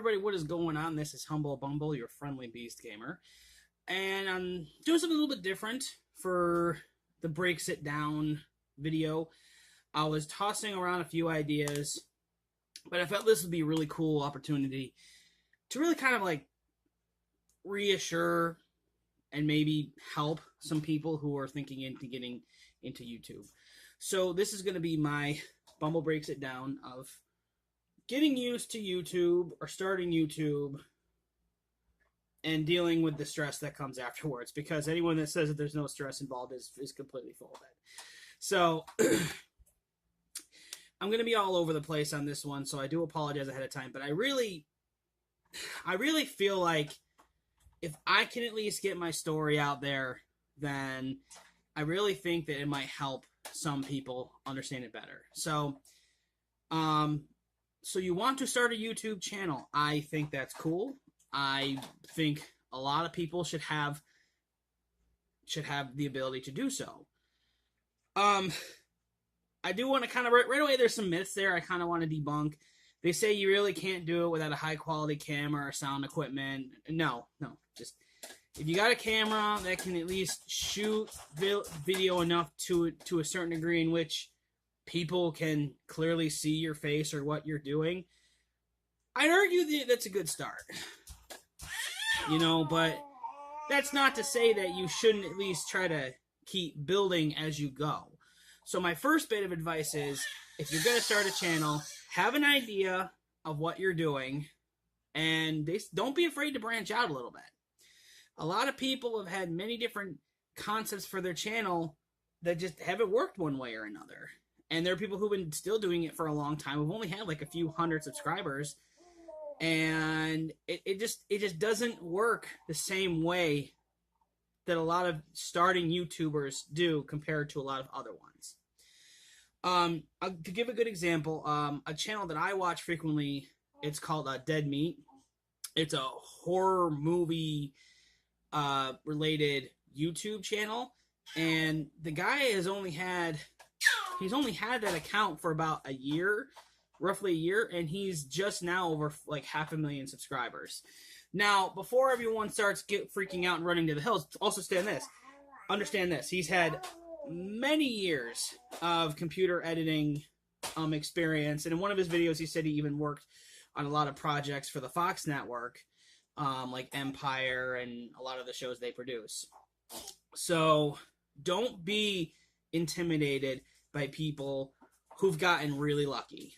everybody, what is going on? This is Humble Bumble, your friendly beast gamer. And I'm doing something a little bit different for the Breaks It Down video. I was tossing around a few ideas, but I felt this would be a really cool opportunity to really kind of like reassure and maybe help some people who are thinking into getting into YouTube. So this is going to be my Bumble Breaks It Down of getting used to YouTube or starting YouTube and dealing with the stress that comes afterwards, because anyone that says that there's no stress involved is completely full of it. So I'm going to be all over the place on this one, so I do apologize ahead of time, but I really feel like if I can at least get my story out there, then I really think that it might help some people understand it better. So you want to start a YouTube channel. I think that's cool. I think a lot of people should have the ability to do so. I do want to kind of, right away, there's some myths there I kind of want to debunk. They say you really can't do it without a high quality camera or sound equipment. No, just if you got a camera that can at least shoot video enough to a certain degree in which people can clearly see your face or what you're doing, I'd argue that that's a good start. But that's not to say that you shouldn't at least try to keep building as you go. So my first bit of advice is, if you're going to start a channel, have an idea of what you're doing, and don't be afraid to branch out a little bit. A lot of people have had many different concepts for their channel that just haven't worked one way or another. And there are people who've been still doing it for a long time, who've only had like a few hundred subscribers, and it just doesn't work the same way that a lot of starting YouTubers do compared to a lot of other ones. To give a good example, a channel that I watch frequently, it's called Dead Meat. It's a horror movie related YouTube channel, and the guy has only had that account for about a year, roughly a year, and he's just now over like 500,000 subscribers. Now, before everyone starts freaking out and running to the hills, also understand this. He's had many years of computer editing experience, and in one of his videos he said he even worked on a lot of projects for the Fox network, like Empire and a lot of the shows they produce. So don't be intimidated by people who've gotten really lucky.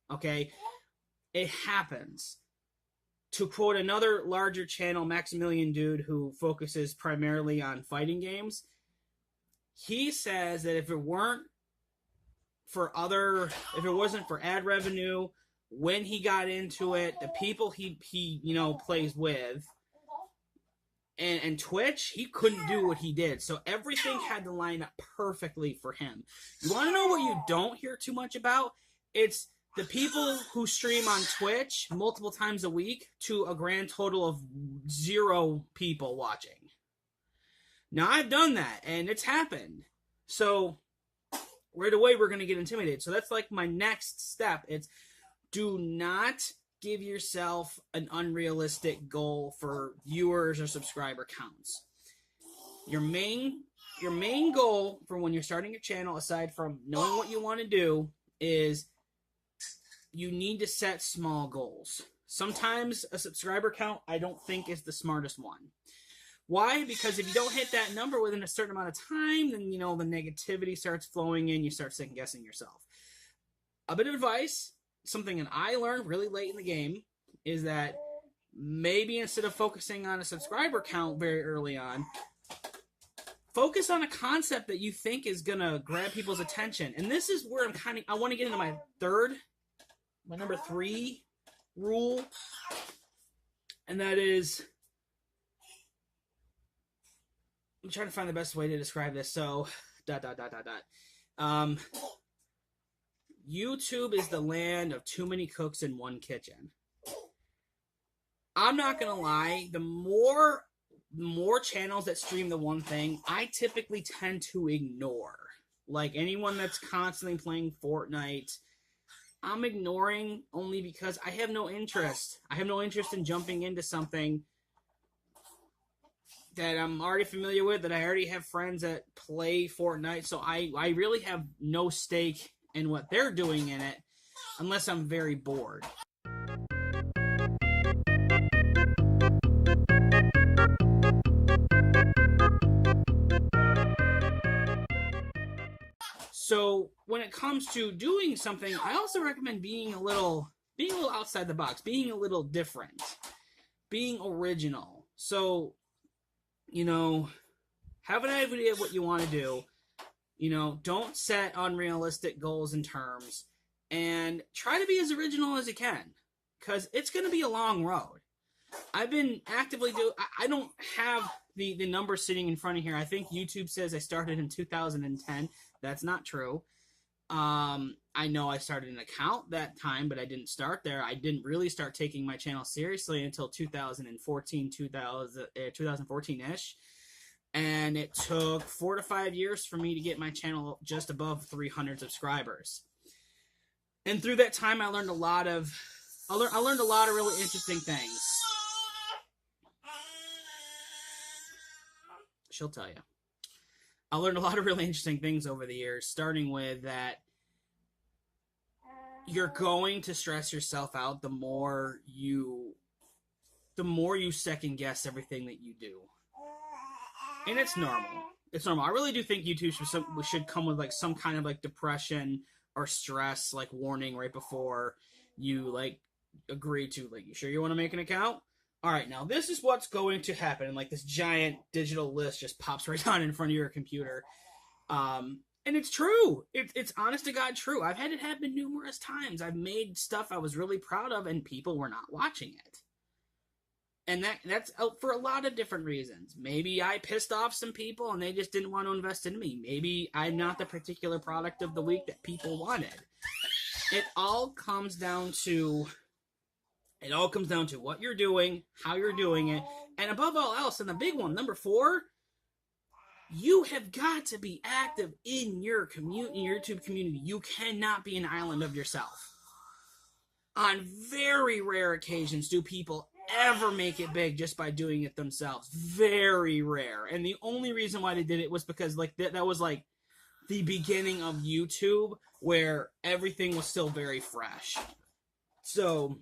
Okay? It happens. To quote another larger channel, Maximilian Dude, who focuses primarily on fighting games, he says that if it wasn't for ad revenue, when he got into it, the people he plays with, and Twitch, he couldn't do what he did. So everything had to line up perfectly for him. You want to know what you don't hear too much about? It's the people who stream on Twitch multiple times a week to a grand total of 0 people watching. Now, I've done that, and it's happened. So right away, we're going to get intimidated. So that's like my next step. It's, do not give yourself an unrealistic goal for viewers or subscriber counts. Your main goal for when you're starting your channel, aside from knowing what you want to do, is you need to set small goals. Sometimes a subscriber count, I don't think, is the smartest one. Why? Because if you don't hit that number within a certain amount of time, then, the negativity starts flowing in. You start second-guessing yourself. A bit of advice, something that I learned really late in the game, is that maybe instead of focusing on a subscriber count very early on, focus on a concept that you think is going to grab people's attention. And this is where I want to get into my number 3 rule, and that is, I'm trying to find the best way to describe this. So, YouTube is the land of too many cooks in one kitchen. I'm not going to lie. The more channels that stream the one thing, I typically tend to ignore. Like anyone that's constantly playing Fortnite, I'm ignoring only because I have no interest. I have no interest in jumping into something that I'm already familiar with, that I already have friends that play Fortnite, so I really have no stake in what they're doing in it unless I'm very bored. So when it comes to doing something, I also recommend being a little outside the box, being a little different, being original. So, have an idea of what you want to do. Don't set unrealistic goals and terms, and try to be as original as you can, because it's going to be a long road. I've been actively I don't have the number sitting in front of here. I think YouTube says I started in 2010. That's not true. I know I started an account that time, but I didn't start there. I didn't really start taking my channel seriously until 2014-ish. And it took 4 to 5 years for me to get my channel just above 300 subscribers. And through that time, I learned a lot of really interesting things. She'll tell you. I learned a lot of really interesting things over the years, starting with that you're going to stress yourself out the more you second guess everything that you do. And it's normal. It's normal. I really do think YouTube should come with like some kind of like depression or stress like warning right before you like agree to, like, you sure you want to make an account? All right, now this is what's going to happen. And like this giant digital list just pops right on in front of your computer. And it's true. It's honest to God true. I've had it happen numerous times. I've made stuff I was really proud of and people were not watching it. And that's for a lot of different reasons. Maybe I pissed off some people and they just didn't want to invest in me. Maybe I'm not the particular product of the week that people wanted. It all comes down to what you're doing, how you're doing it, and above all else, and the big one, number 4, you have got to be active in your community, in your YouTube community. You cannot be an island of yourself. On very rare occasions do people ever make it big just by doing it themselves. Very rare. And the only reason why they did it was because like that was like the beginning of YouTube, where everything was still very fresh. So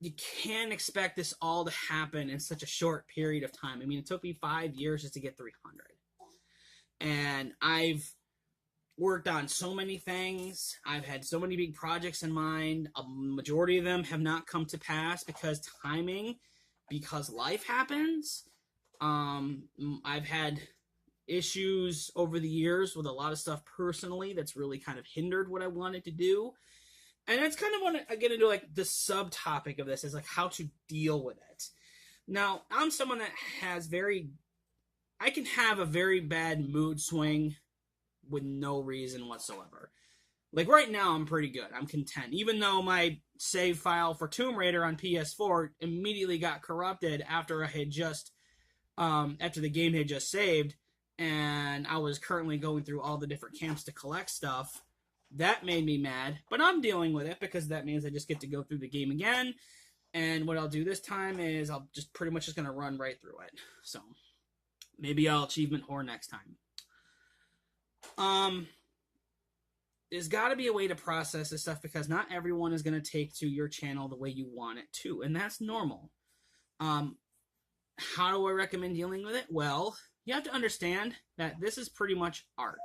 you can't expect this all to happen in such a short period of time. I mean, it took me 5 years just to get 300. And I've worked on so many things. I've had so many big projects in mind. A majority of them have not come to pass because life happens. I've had issues over the years with a lot of stuff personally that's really kind of hindered what I wanted to do. And that's kind of what I get into, like, the subtopic of this is, like, how to deal with it. Now, I'm someone that has I can have a very bad mood swing with no reason whatsoever. Like, right now, I'm pretty good. I'm content. Even though my save file for Tomb Raider on PS4 immediately got corrupted after after the game had just saved, and I was currently going through all the different camps to collect stuff. That made me mad, but I'm dealing with it because that means I just get to go through the game again. And what I'll do this time is I'll just pretty much just going to run right through it. So maybe I'll achievement whore next time. There's got to be a way to process this stuff because not everyone is going to take to your channel the way you want it to, and that's normal. How do I recommend dealing with it? Well, you have to understand that this is pretty much art.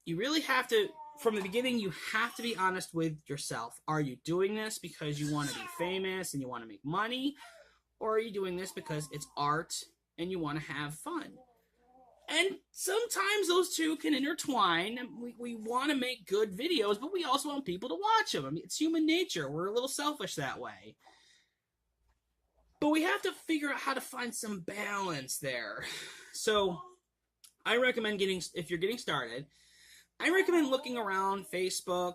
You really have to, from the beginning, you have to be honest with yourself. Are you doing this because you want to be famous and you want to make money? Or are you doing this because it's art and you want to have fun? And sometimes those two can intertwine. We want to make good videos, but we also want people to watch them. I mean, it's human nature. We're a little selfish that way. But we have to figure out how to find some balance there. So I recommend if you're getting started, I recommend looking around Facebook,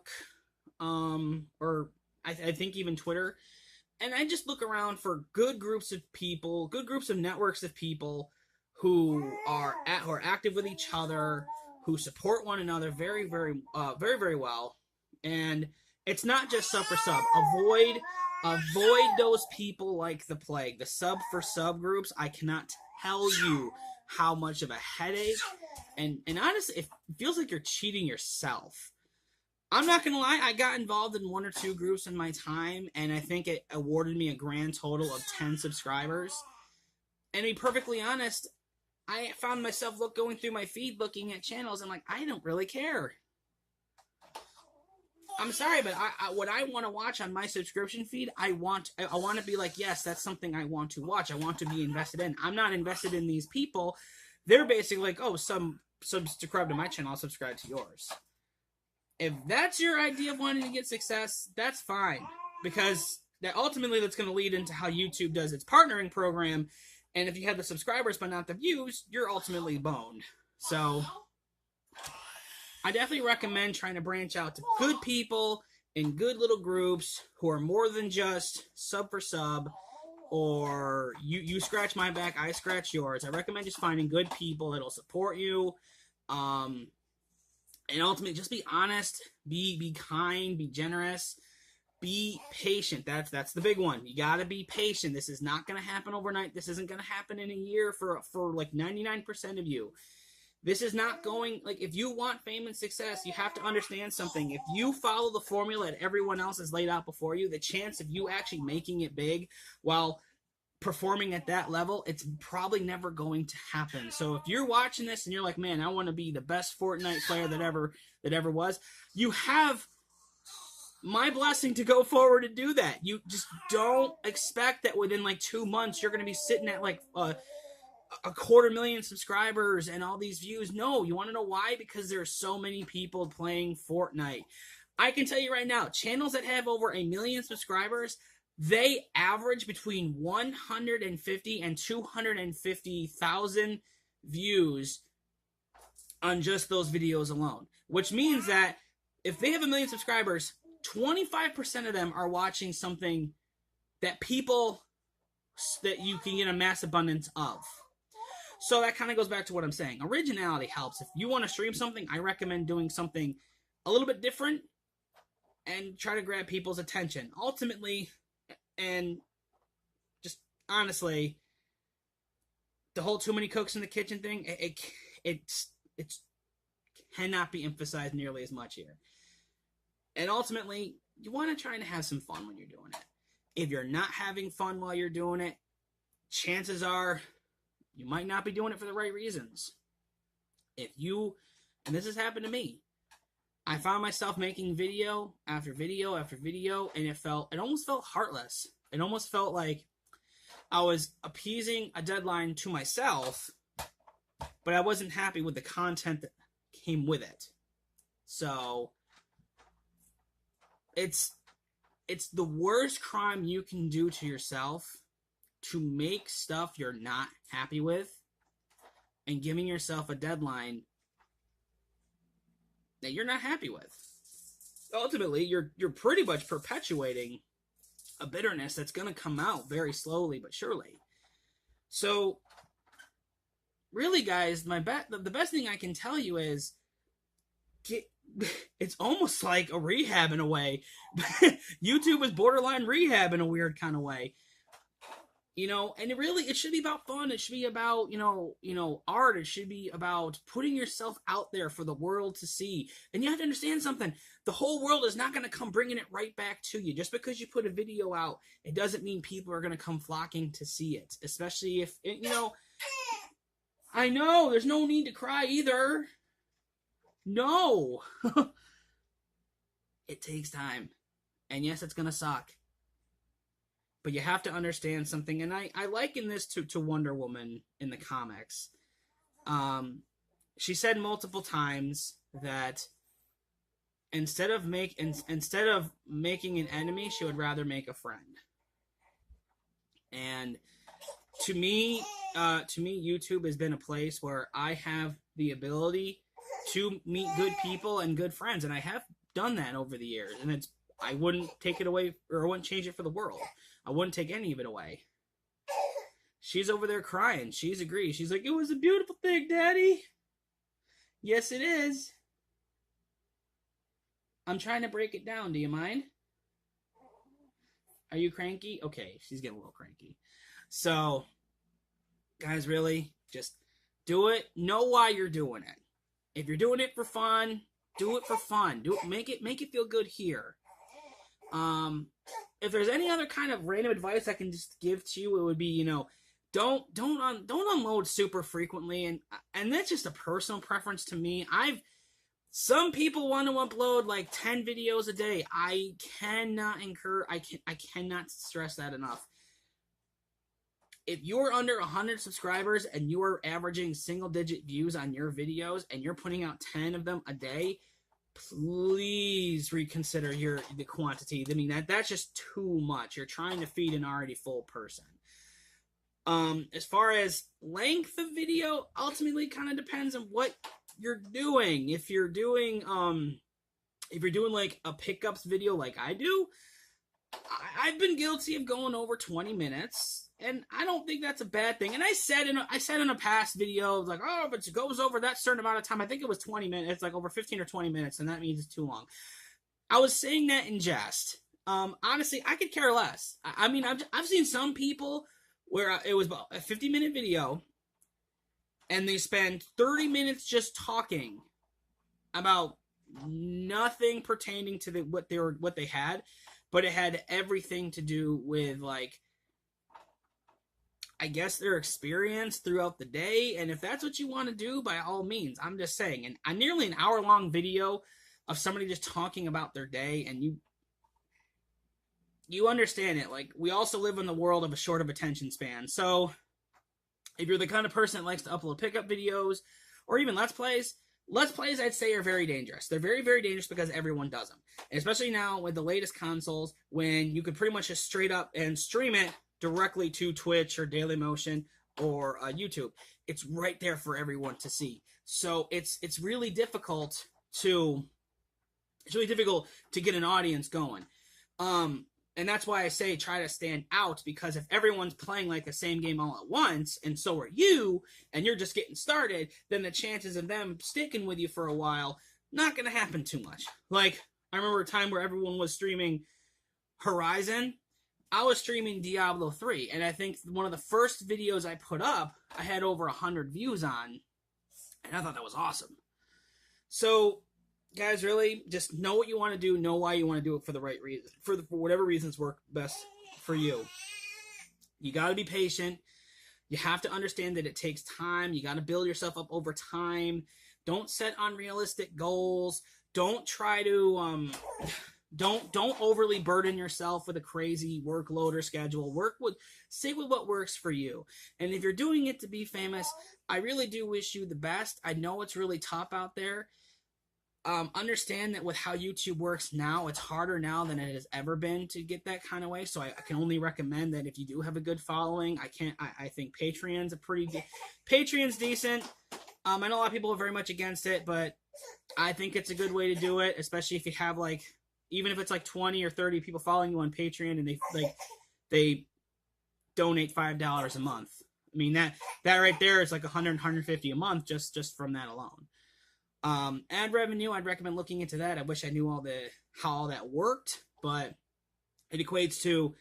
or I think even Twitter, and I just look around for good groups of people, good groups of networks of people who are active with each other, who support one another very well. And it's not just sub for sub. Avoid those people like the plague. The sub for sub groups, I cannot tell you how much of a headache. And honestly, it feels like you're cheating yourself. I'm not going to lie, I got involved in 1 or 2 groups in my time, and I think it awarded me a grand total of 10 subscribers. And to be perfectly honest, I found myself going through my feed looking at channels, and like, I don't really care. I'm sorry, but what I want to watch on my subscription feed, I want to be like, yes, that's something I want to watch. I want to be invested in. I'm not invested in these people. They're basically like, oh, subscribe to my channel, I'll subscribe to yours. If that's your idea of wanting to get success, that's fine. Because ultimately that's going to lead into how YouTube does its partnering program. And if you have the subscribers but not the views, you're ultimately boned. So I definitely recommend trying to branch out to good people in good little groups who are more than just sub for sub, or you scratch my back, I scratch yours. I recommend just finding good people that'll support you. And ultimately, just be honest, be kind, be generous, be patient. That's the big one. You gotta be patient. This is not gonna happen overnight. This isn't gonna happen in a year for like 99% of you. This is not going, like, if you want fame and success, you have to understand something. If you follow the formula that everyone else has laid out before you, the chance of you actually making it big while performing at that level, it's probably never going to happen. So if you're watching this and you're like, man, I want to be the best Fortnite player that ever was, you have my blessing to go forward and do that. You just don't expect that within like 2 months you're going to be sitting at like a 250,000 subscribers and all these views. No, you want to know why? Because there are so many people playing Fortnite. I can tell you right now, channels that have over 1 million subscribers, they average between 150 and 250,000 views on just those videos alone. Which means that if they have 1 million subscribers, 25% of them are watching something that you can get a mass abundance of. So that kind of goes back to what I'm saying. Originality helps. If you want to stream something, I recommend doing something a little bit different and try to grab people's attention. Ultimately, and just honestly, the whole too many cooks in the kitchen thing, it cannot be emphasized nearly as much here. And ultimately, you want to try to have some fun when you're doing it. If you're not having fun while you're doing it, chances are you might not be doing it for the right reasons. And this has happened to me, I found myself making video after video after video, and it almost felt heartless. It almost felt like I was appeasing a deadline to myself, but I wasn't happy with the content that came with it. So it's the worst crime you can do to yourself to make stuff you're not happy with and giving yourself a deadline that you're not happy with. Ultimately, you're pretty much perpetuating a bitterness that's going to come out very slowly but surely. So, really, guys, the best thing I can tell you is it's almost like a rehab in a way. YouTube is borderline rehab in a weird kind of way. And it should be about fun. It should be about, art. It should be about putting yourself out there for the world to see. And you have to understand something. The whole world is not going to come bringing it right back to you. Just because you put a video out, it doesn't mean people are going to come flocking to see it. Especially if, I know, there's no need to cry either. No. It takes time. And yes, it's going to suck. But you have to understand something, and I liken this to Wonder Woman in the comics. She said multiple times that instead of making an enemy, she would rather make a friend. And to me, YouTube has been a place where I have the ability to meet good people and good friends, and I have done that over the years. And I wouldn't take it away, or I wouldn't change it for the world. I wouldn't take any of it away. She's over there crying. She's agreed. She's like, it was a beautiful thing, Daddy. Yes, it is. I'm trying to break it down. Do you mind? Are you cranky? Okay, she's getting a little cranky. So, guys, really, just do it. Know why you're doing it. If you're doing it for fun, do it for fun. Make it feel good here. If there's any other kind of random advice I can just give to you, it would be, don't unload super frequently, and that's just a personal preference to me. Some people want to upload like 10 videos a day. I cannot stress that enough. If you're under 100 subscribers and you are averaging single-digit views on your videos and you're putting out 10 of them a day, please reconsider the quantity. I mean, that's just too much. You're trying to feed an already full person. As far as length of video, ultimately kind of depends on what you're doing. If you're doing like a pickups video like I do, I've been guilty of going over 20 minutes, and I don't think that's a bad thing. And I said in a past video, like, oh, if it goes over that certain amount of time, I think it was 20 minutes, it's like over 15 or 20 minutes, and that means it's too long. I was saying that in jest. Honestly, I could care less. I mean, I've seen some people where it was about a 50-minute video, and they spend 30 minutes just talking about nothing pertaining to what they had, but it had everything to do with, like, I guess their experience throughout the day. And if that's what you want to do, by all means. I'm just saying. And a nearly an hour-long video of somebody just talking about their day, and you understand it. Like, we also live in the world of a short of attention span. So if you're the kind of person that likes to upload pickup videos or even Let's Plays, I'd say, are very dangerous. They're very, very dangerous because everyone does them. And especially now with the latest consoles, when you could pretty much just straight up and stream it directly to Twitch or Dailymotion or YouTube. It's right there for everyone to see. So it's really difficult to get an audience going. And that's why I say try to stand out, because if everyone's playing like the same game all at once, and so are you, and you're just getting started, then the chances of them sticking with you for a while, not going to happen too much. Like, I remember a time where everyone was streaming Horizon. I was streaming Diablo 3, and I think one of the first videos I put up, I had over 100 views on, and I thought that was awesome. So, guys, really, just know what you want to do, know why you want to do it for the right reason, for whatever reasons work best for you. You got to be patient. You have to understand that it takes time. You got to build yourself up over time. Don't set unrealistic goals. Don't try to don't overly burden yourself with a crazy workload or schedule. Stick with what works for you. And if you're doing it to be famous, I really do wish you the best. I know it's really tough out there. Understand that with how YouTube works now, it's harder now than it has ever been to get that kind of way. So I can only recommend that if you do have a good following, I think Patreon's Patreon's decent. I know a lot of people are very much against it, but I think it's a good way to do it, especially if you have, like, even if it's like 20 or 30 people following you on Patreon and they donate $5 a month. I mean, that right there is like $100, $150 a month just from that alone. Ad revenue, I'd recommend looking into that. I wish I knew how all that worked, but it equates to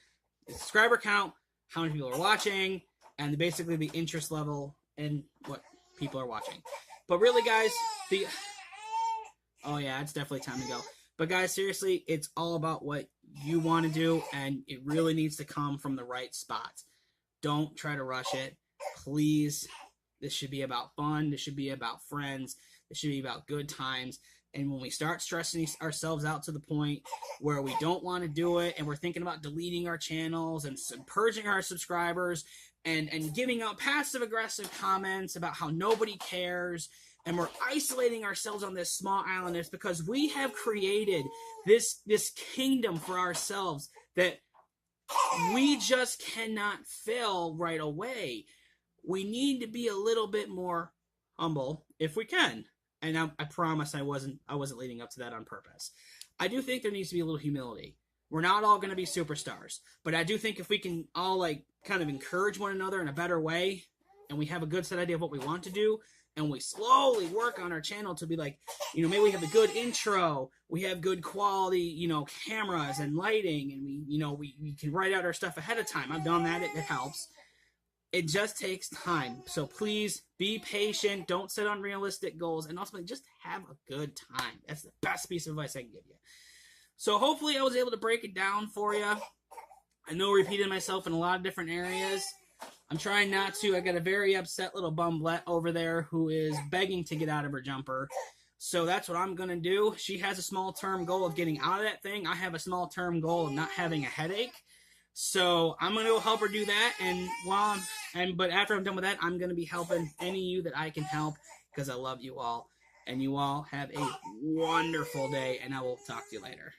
the subscriber count, how many people are watching, and basically the interest level in what people are watching. But really, guys, oh yeah, it's definitely time to go. But guys, seriously, it's all about what you want to do, and it really needs to come from the right spot. Don't try to rush it. Please, this should be about fun. This should be about friends. It should be about good times. And when we start stressing ourselves out to the point where we don't want to do it, and we're thinking about deleting our channels and purging our subscribers and giving out passive-aggressive comments about how nobody cares, and we're isolating ourselves on this small island, it's because we have created this kingdom for ourselves that we just cannot fill right away. We need to be a little bit more humble if we can. And I promise I wasn't leading up to that on purpose. I do think there needs to be a little humility. We're not all going to be superstars, but I do think if we can all, like, kind of encourage one another in a better way, and we have a good set idea of what we want to do, and we slowly work on our channel to be like, you know, maybe we have a good intro, we have good quality, you know, cameras and lighting, and we, you know, we can write out our stuff ahead of time. I've done that. It helps. It just takes time. So please be patient. Don't set unrealistic goals, and ultimately just have a good time. That's the best piece of advice I can give you. So hopefully I was able to break it down for you. I know I repeated myself in a lot of different areas. I'm trying not to. I got a very upset little bumblet over there who is begging to get out of her jumper. So that's what I'm going to do. She has a small-term goal of getting out of that thing. I have a small-term goal of not having a headache. So I'm going to help her do that. But after I'm done with that, I'm going to be helping any of you that I can help, because I love you all. And you all have a wonderful day, and I will talk to you later.